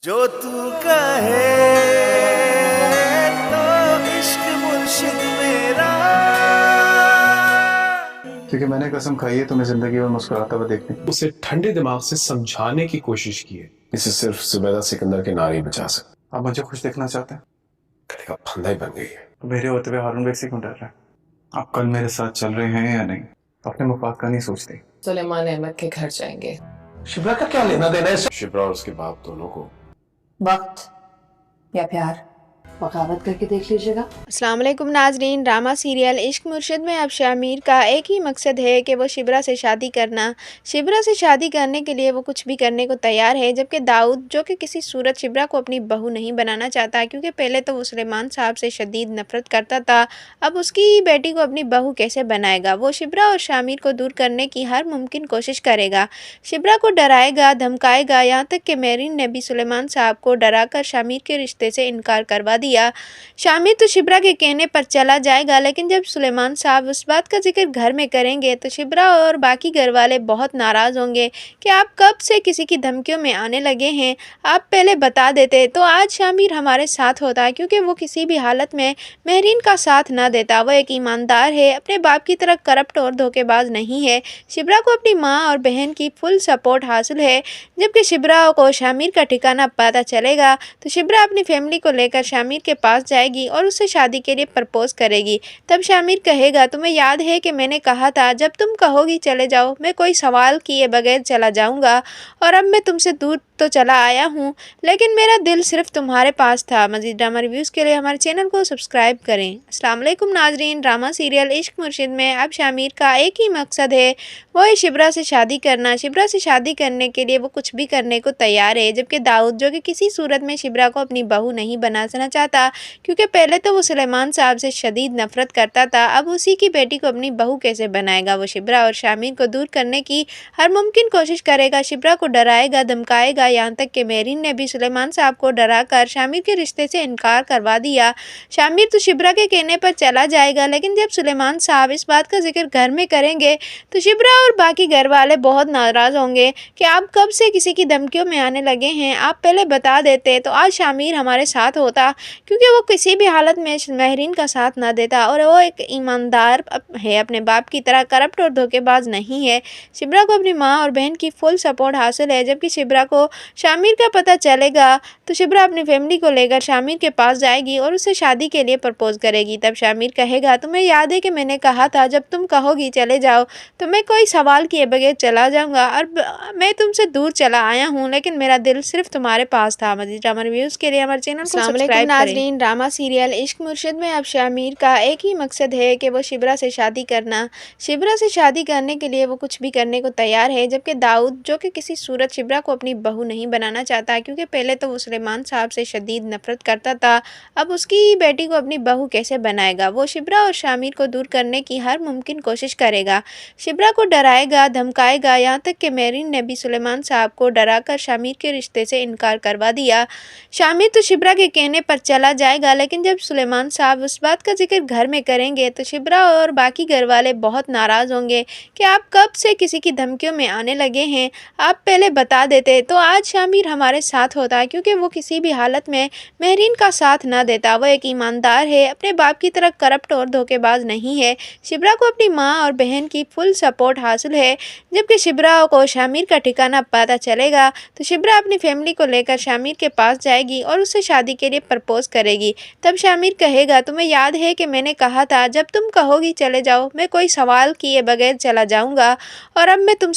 जो तू कहे तो इश्क मुर्शिद मेरा। क्योंकि मैंने कसम खाई है तुम्हें जिंदगी में मुस्कुराता हुआ देखने की। उसे ठंडे दिमाग से समझाने की कोशिश की है। इसे सिर्फ जुबैदा सिकंदर के नारे ही बचा सकते। आप मुझे खुश देखना चाहते हैं? गले का फंदा ही बन गई है। तो मेरे होते हुए हारून बेग से क्यों डर रहे हैं? आप कल मेरे साथ चल रहे हैं या नहीं? अपने मुफाद का नहीं सोचते। सुलेमान अहमद के घर जाएंगे। शिब्रा का क्या लेना देना है? शिब्रा और उसके बाप दोनों को वक्त या प्यार बगावत करके देख लीजिएगा। अस्सलाम वालेकुम नाजरीन, ड्रामा सीरियल इश्क मुर्शिद में अब शामिर का एक ही मकसद है कि वो शिब्रा से शादी करना। शिब्रा से शादी करने के लिए वो कुछ भी करने को तैयार है, जबकि दाऊद जो कि किसी सूरत शिब्रा को अपनी बहू नहीं बनाना चाहता, क्योंकि पहले तो वो सुलेमान साहब से शदीद नफरत करता था। अब उसकी बेटी को अपनी बहू कैसे बनाएगा? वो शिब्रा और शामिर को दूर करने की हर मुमकिन कोशिश करेगा। शिब्रा को डराएगा, धमकाएगा, यहाँ तक कि मेरीन ने भी सुलेमान साहब को डराकर शामिर के रिश्ते से इनकार करवा दिया। शामिर तो शिब्रा के कहने पर चला जाएगा, लेकिन जब सुलेमान साहब उस बात का जिक्र घर में करेंगे तो शिब्रा और बाकी घर वाले बहुत नाराज़ होंगे कि आप कब से किसी की धमकियों में आने लगे हैं, आप पहले बता देते तो आज शामिर हमारे साथ होता, क्योंकि वो किसी भी हालत में मेहरीन का साथ ना देता। वो एक ईमानदार है, अपने बाप की तरह करप्ट और धोखेबाज नहीं है। शिब्रा को अपनी माँ और बहन की फुल सपोर्ट हासिल है। जबकि शिब्रा को शामिर का ठिकाना पता चलेगा तो शिब्रा अपनी फैमिली को लेकर शामिर के पास जाएगी और उससे शादी के लिए प्रपोज करेगी। तब शामिर कहेगा, तुम्हें याद है कि मैंने कहा था जब तुम कहोगी चले जाओ, मैं कोई सवाल किए बगैर चला जाऊंगा, और अब मैं तुमसे दूर तो चला आया हूँ, लेकिन मेरा दिल सिर्फ तुम्हारे पास था। मज़ीद ड्रामा रिव्यूज़ के लिए हमारे चैनल को सब्सक्राइब करें। अस्सलाम वालेकुम नाजरीन, ड्रामा सीरियल इश्क मुर्शिद में अब शामिर का एक ही मकसद है, वो है शिब्रा से शादी करना। शिब्रा से शादी करने के लिए वो कुछ भी करने को तैयार है, जबकि दाऊद जो कि किसी सूरत में शिब्रा को अपनी बहू नहीं बनाना चाहता, क्योंकि पहले तो वो सुलेमान साहब से शदीद नफरत करता था, अब उसी की बेटी को अपनी बहू कैसे बनाएगा? वो शिब्रा और शामिर को दूर करने की हर मुमकिन कोशिश करेगा। शिब्रा को डराएगा, धमकाएगा, यहाँ तक कि मेरीन ने भी सुलेमान साहब को डराकर शामिर के रिश्ते से इनकार करवा दिया। शामिर तो शिब्रा के कहने पर चला जाएगा, लेकिन जब सुलेमान साहब इस बात का जिक्र घर में करेंगे तो शिब्रा और बाकी घर वाले बहुत नाराज़ होंगे कि आप कब से किसी की धमकियों में आने लगे हैं, आप पहले बता देते तो आज शामिर हमारे साथ होता, क्योंकि वो किसी भी हालत में मेहरीन का साथ ना देता और वो एक ईमानदार है, अपने बाप की तरह करप्ट और धोखेबाज नहीं है। शिब्रा को अपनी माँ और बहन की फुल सपोर्ट हासिल है। जबकि शिब्रा को शामिर का पता चलेगा तो शिब्रा अपनी फैमिली को लेकर शामिर के पास जाएगी और उससे शादी के लिए प्रपोज करेगी। तब शामिर कहेगा, तुम्हें याद है कि मैंने कहा था जब तुम कहोगी चले जाओ, तो मैं कोई सवाल किए बगैर चला जाऊंगा, और मैं तुमसे दूर चला आया हूँ, लेकिन मेरा दिल सिर्फ तुम्हारे पास था। मज़ीद ड्रामा रिव्यूज़ के लिए हमारे चैनल को सब्सक्राइब करें। ड्रामा सीरियल इश्क मुर्शिद में अब शामिर का एक ही मकसद है कि वो शिब्रा से शादी करना। शिब्रा से शादी करने के लिए वो कुछ भी करने को तैयार है, जबकि दाऊद जो कि किसी सूरत शिब्रा को अपनी बहू नहीं बनाना चाहता, क्योंकि पहले तो वो सुलेमान साहब से शदीद नफरत करता था, अब उसकी बेटी को अपनी बहू कैसे बनाएगा? वो शिब्रा और शामिर को दूर करने की हर मुमकिन कोशिश करेगा। शिब्रा को डराएगा, धमकाएगा, यहाँ तक कि मेरीन ने भी सुलेमान साहब को डराकर शामिर के रिश्ते से इनकार करवा दिया। शामिर तो शिब्रा के कहने पर चला जाएगा, लेकिन जब सुलेमान साहब उस बात का जिक्र घर में करेंगे तो शिब्रा और बाकी घर वाले बहुत नाराज़ होंगे कि आप कब से किसी की धमकियों में आने लगे हैं, आप पहले बता देते तो आज शामिर हमारे साथ होता, क्योंकि वो किसी भी हालत में मेहरीन का साथ ना देता। वो एक ईमानदार है, अपने बाप की तरह करप्ट और धोखेबाज नहीं है। शिब्रा को अपनी माँ और बहन की फुल सपोर्ट हासिल है। जबकि शिब्रा को शामिर का ठिकाना पता चलेगा तो शिब्रा अपनी फैमिली को लेकर शामिर के पास जाएगी और उससे शादी के लिए प्रपोज करेगी। तब शामिर कहेगा, तुम्हें याद है कि मैंने कहा था जब तुम कहोगी चले जाओ, मैं कोई सवाल किए बगैर चला जाऊंगा, और अब मैं तुमसे